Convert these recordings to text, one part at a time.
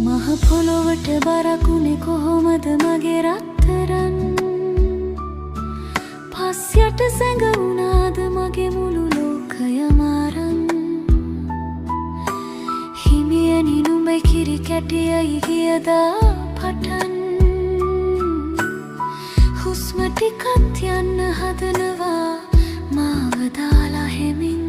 මහ පොළොවට බරකුනේ කොහොමද මගේ රත්තරන් පස් යට සැඟවුණාද මගේ මුළු ලෝකයම අරන් හිමියනි නුඹේ කිරි කැටියයි ගියදා පටන් හුස්ම ටිකක් යන්න හදනවා මාව දාලා හෙමින්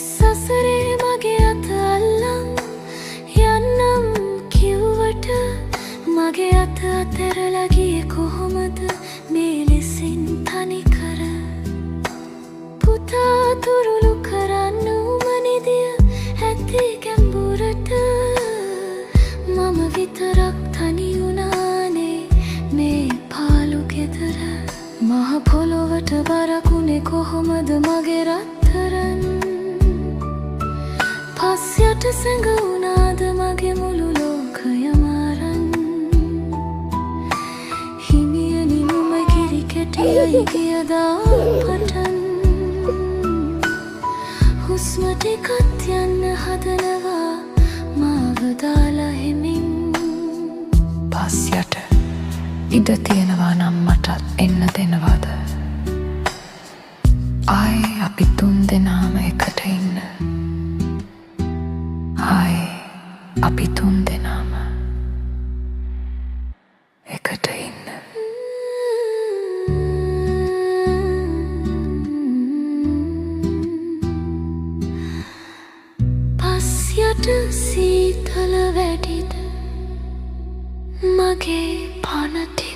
සසරේ මගේ අත අල්ලන් යන්නම් කිව්වට මගේ අත අතැරලා ගියේ කොහොමද මේ ලෙසින් තනිකර පුතා තුරුළු කරන්න උමනිදිය ඇති ගැඹුරට මම විතරක් තනි වුණානේ මේ පාළු ගෙදර මහ පොළොවට බරකුනේ කොහොමද මගේ රත්තරන් පස් යට සැඟවුණාද මගේ මුළු ලෝකයම අරන් හිමියනි නුඹේ කිරි කැටියයි ගියදා පටන් හුස්ම ටිකක් යන්න හදනවා මාව දාලා හෙමින් පස් යට ඉඩ තියෙනවා නම් මටත් එන්න දෙනවද ආයේ අපි තුන් දෙනාම එකට ඉන්න අපි තුන් දෙනාම එකට ඉන්න පස් යට සීතල වැඩිද මගේ පනටි